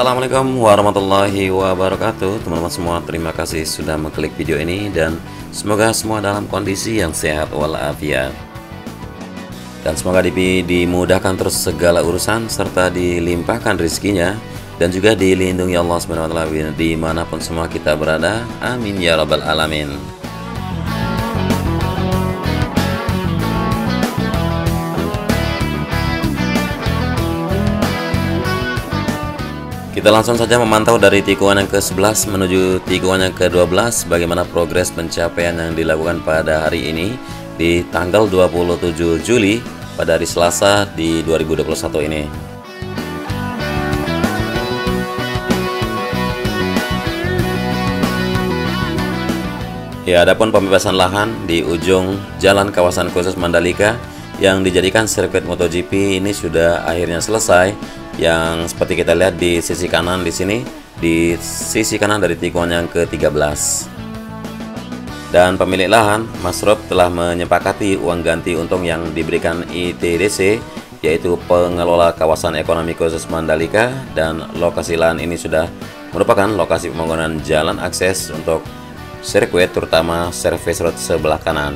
Assalamualaikum warahmatullahi wabarakatuh. Teman-teman semua, terima kasih sudah mengklik video ini dan semoga semua dalam kondisi yang sehat walafiat. Dan semoga dimudahkan terus segala urusan serta dilimpahkan rezekinya dan juga dilindungi Allah SWT dimanapun semua kita berada. Amin ya rabbal alamin. Kita langsung saja memantau dari tikungan yang ke-11 menuju tikungan yang ke-12 bagaimana progres pencapaian yang dilakukan pada hari ini di tanggal 27 Juli pada hari Selasa di 2021 ini. Ya, adapun pembebasan lahan di ujung jalan kawasan khusus Mandalika yang dijadikan sirkuit MotoGP ini sudah akhirnya selesai. Yang seperti kita lihat di sisi kanan di sini, di sisi kanan dari tikungan yang ke-13. Dan pemilik lahan, Mas Rob, telah menyepakati uang ganti untung yang diberikan ITDC, yaitu pengelola kawasan ekonomi khusus Mandalika, dan lokasi lahan ini sudah merupakan lokasi pembangunan jalan akses untuk sirkuit, terutama service road sebelah kanan.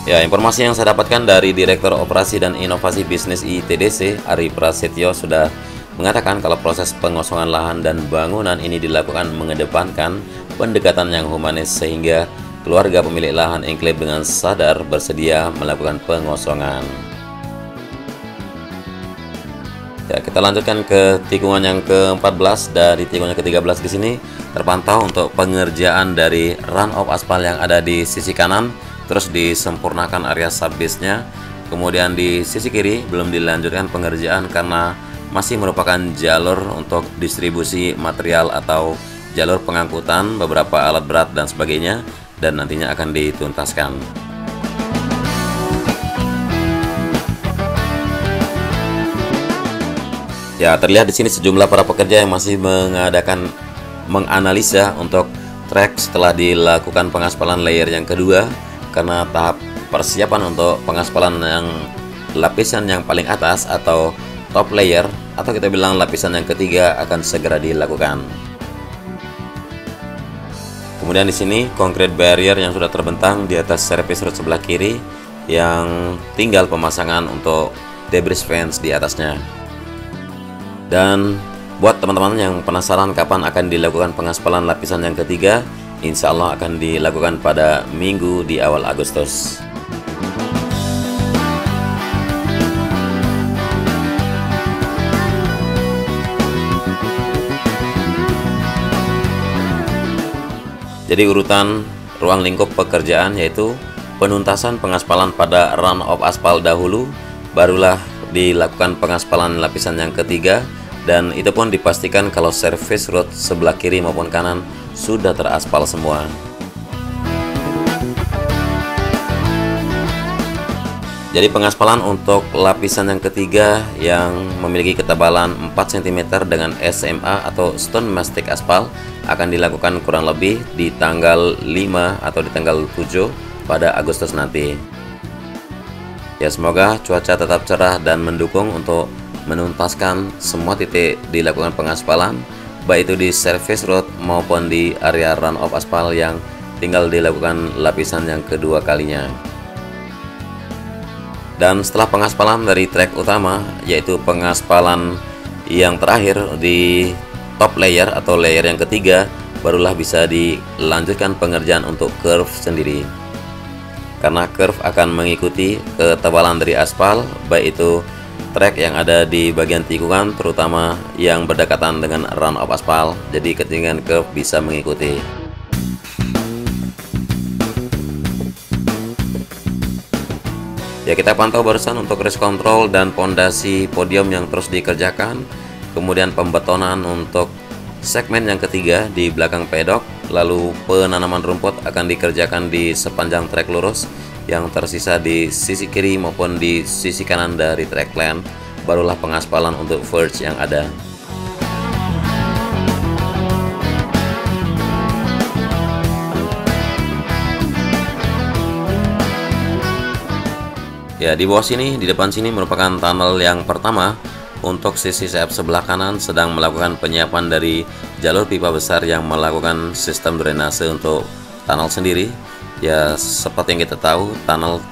Ya, informasi yang saya dapatkan dari Direktur Operasi dan Inovasi Bisnis ITDC, Ari Prasetyo, sudah mengatakan kalau proses pengosongan lahan dan bangunan ini dilakukan mengedepankan pendekatan yang humanis sehingga keluarga pemilik lahan enklave dengan sadar bersedia melakukan pengosongan. Ya, kita lanjutkan ke tikungan yang ke-14. Dari tikungan yang ke-13 di sini terpantau untuk pengerjaan dari run off aspal yang ada di sisi kanan. Terus disempurnakan area subbase-nya. Kemudian di sisi kiri belum dilanjutkan pengerjaan karena masih merupakan jalur untuk distribusi material atau jalur pengangkutan beberapa alat berat dan sebagainya, dan nantinya akan dituntaskan. Ya, terlihat di sini sejumlah para pekerja yang masih menganalisa untuk trek setelah dilakukan pengaspalan layer yang kedua. Karena tahap persiapan untuk pengaspalan yang lapisan yang paling atas atau top layer, atau kita bilang lapisan yang ketiga, akan segera dilakukan. Kemudian di sini concrete barrier yang sudah terbentang di atas service road sebelah kiri yang tinggal pemasangan untuk debris fence di atasnya. Dan buat teman-teman yang penasaran kapan akan dilakukan pengaspalan lapisan yang ketiga, insya Allah akan dilakukan pada minggu di awal Agustus. Jadi urutan ruang lingkup pekerjaan yaitu penuntasan pengaspalan pada run off aspal dahulu, barulah dilakukan pengaspalan lapisan yang ketiga, dan itu pun dipastikan kalau service road sebelah kiri maupun kanan sudah teraspal semua. Jadi pengaspalan untuk lapisan yang ketiga yang memiliki ketebalan 4 cm dengan SMA atau stone mastic aspal akan dilakukan kurang lebih di tanggal 5 atau di tanggal 7 pada Agustus nanti. Ya, semoga cuaca tetap cerah dan mendukung untuk menuntaskan semua titik dilakukan pengaspalan, baik itu di service road maupun di area run off aspal yang tinggal dilakukan lapisan yang kedua kalinya. Dan setelah pengaspalan dari trek utama, yaitu pengaspalan yang terakhir di top layer atau layer yang ketiga, barulah bisa dilanjutkan pengerjaan untuk curve sendiri. Karena curve akan mengikuti ketebalan dari aspal, baik itu trek yang ada di bagian tikungan, terutama yang berdekatan dengan run off aspal, jadi ketinggian curve bisa mengikuti. Ya, kita pantau barusan untuk race control dan pondasi podium yang terus dikerjakan, kemudian pembetonan untuk segmen yang ketiga di belakang pedok, lalu penanaman rumput akan dikerjakan di sepanjang trek lurus yang tersisa di sisi kiri maupun di sisi kanan dari track lane, barulah pengaspalan untuk verge yang ada. Ya, di bawah sini, di depan sini merupakan tunnel yang pertama. Untuk sisi sayap sebelah kanan sedang melakukan penyiapan dari jalur pipa besar yang melakukan sistem drainase untuk tunnel sendiri. Ya, seperti yang kita tahu, tunnel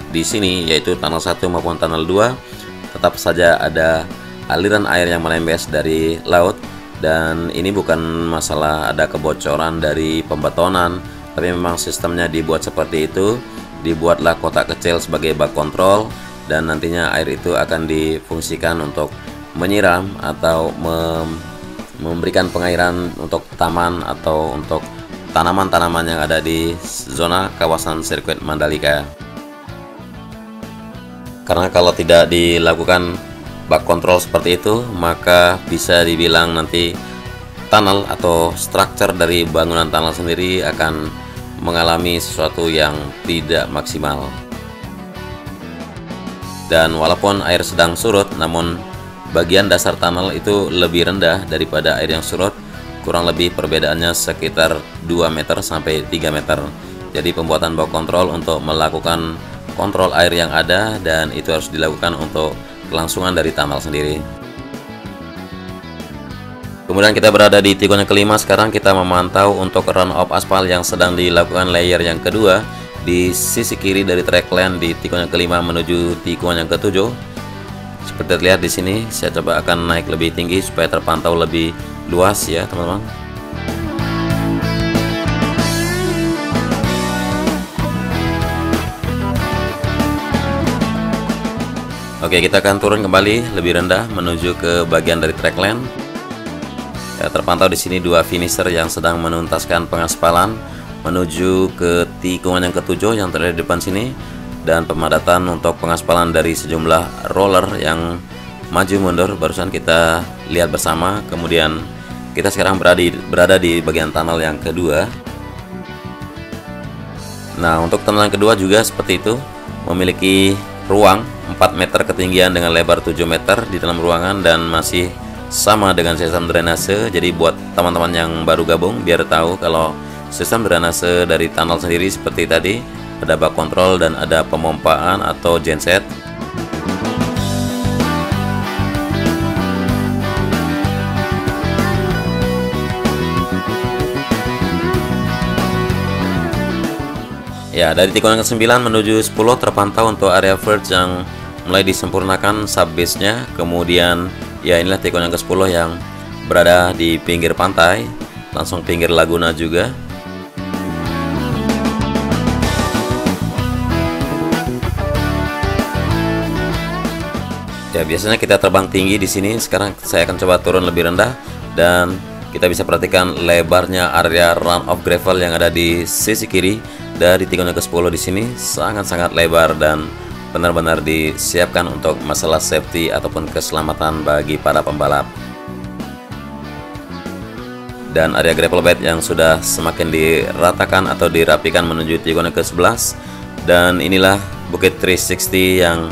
di sini yaitu tunnel 1 maupun tunnel 2 tetap saja ada aliran air yang melembes dari laut, dan ini bukan masalah ada kebocoran dari pembetonan, tapi memang sistemnya dibuat seperti itu. Dibuatlah kotak kecil sebagai bak kontrol, dan nantinya air itu akan difungsikan untuk menyiram atau memberikan pengairan untuk taman atau untuk tanaman-tanaman yang ada di zona kawasan sirkuit Mandalika. Karena kalau tidak dilakukan bak kontrol seperti itu, maka bisa dibilang nanti tunnel atau struktur dari bangunan tunnel sendiri akan mengalami sesuatu yang tidak maksimal. Dan walaupun air sedang surut, namun bagian dasar tunnel itu lebih rendah daripada air yang surut. Kurang lebih perbedaannya sekitar 2 meter sampai 3 meter. Jadi pembuatan bak kontrol untuk melakukan kontrol air yang ada, dan itu harus dilakukan untuk kelangsungan dari tunnel sendiri. Kemudian kita berada di tikungan yang kelima. Sekarang kita memantau untuk run off aspal yang sedang dilakukan layer yang kedua di sisi kiri dari track lane di tikungan yang kelima menuju tikungan yang ketujuh. Seperti terlihat di sini, saya coba akan naik lebih tinggi supaya terpantau lebih luas ya teman-teman. Oke, kita akan turun kembali lebih rendah menuju ke bagian dari track lane. Ya, terpantau di sini dua finisher yang sedang menuntaskan pengaspalan menuju ke tikungan yang ketujuh yang terlihat di depan sini, dan pemadatan untuk pengaspalan dari sejumlah roller yang maju mundur barusan kita lihat bersama. Kemudian kita sekarang berada di bagian tunnel yang kedua. Nah, untuk tunnel yang kedua juga seperti itu, memiliki ruang 4 meter ketinggian dengan lebar 7 meter di dalam ruangan, dan masih sama dengan sistem drainase. Jadi buat teman-teman yang baru gabung, biar tahu kalau sistem drainase dari tunnel sendiri seperti tadi, ada bak kontrol dan ada pemompaan atau genset. Ya, dari tikungan ke-9 menuju 10 terpantau untuk area verge yang mulai disempurnakan subbase-nya. Kemudian ya, inilah tikungan yang ke-10 yang berada di pinggir pantai, langsung pinggir laguna juga. Ya, biasanya kita terbang tinggi di sini. Sekarang saya akan coba turun lebih rendah, dan kita bisa perhatikan lebarnya area run off gravel yang ada di sisi kiri dari tikungan ke-10 di sini sangat-sangat lebar dan benar-benar disiapkan untuk masalah safety ataupun keselamatan bagi para pembalap. Dan area gravel bed yang sudah semakin diratakan atau dirapikan menuju tikungan ke-11, dan inilah bukit 360 yang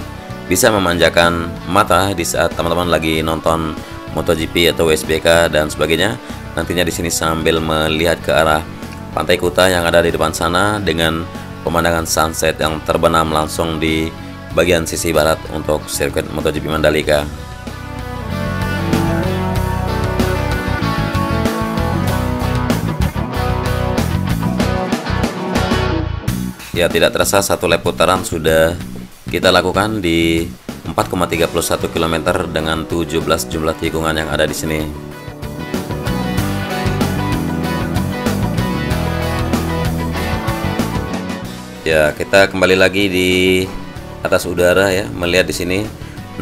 bisa memanjakan mata di saat teman-teman lagi nonton MotoGP atau WSBK dan sebagainya. Nantinya di sini sambil melihat ke arah Pantai Kuta yang ada di depan sana dengan pemandangan sunset yang terbenam langsung di bagian sisi barat untuk sirkuit MotoGP Mandalika. Ya, tidak terasa satu lap putaran sudah kita lakukan di 4,31 km dengan 17 jumlah tikungan yang ada di sini. Ya, kita kembali lagi di atas udara ya, melihat di sini.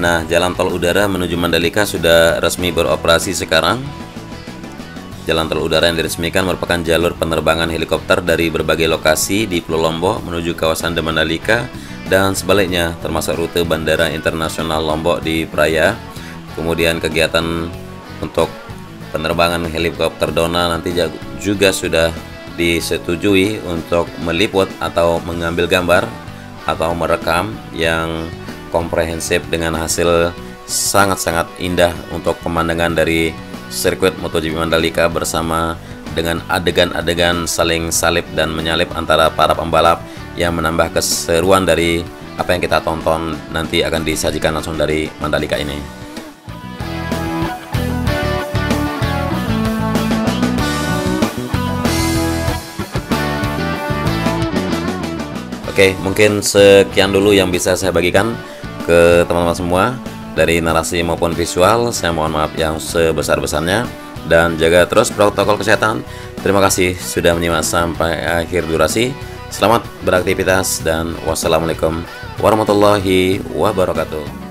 Nah, jalan tol udara menuju Mandalika sudah resmi beroperasi sekarang. Jalan tol udara yang diresmikan merupakan jalur penerbangan helikopter dari berbagai lokasi di Pulau Lombok menuju kawasan The Mandalika dan sebaliknya, termasuk rute Bandara Internasional Lombok di Praia. Kemudian kegiatan untuk penerbangan helikopter Dona nanti juga sudah disetujui untuk meliput atau mengambil gambar atau merekam yang komprehensif dengan hasil sangat-sangat indah untuk pemandangan dari sirkuit MotoGP Mandalika bersama dengan adegan-adegan saling salip dan menyalip antara para pembalap yang menambah keseruan dari apa yang kita tonton nanti akan disajikan langsung dari Mandalika ini. Oke, mungkin sekian dulu yang bisa saya bagikan ke teman-teman semua dari narasi maupun visual. Saya mohon maaf yang sebesar-besarnya dan jaga terus protokol kesehatan. Terima kasih sudah menyimak sampai akhir durasi. Selamat beraktivitas dan wassalamualaikum warahmatullahi wabarakatuh.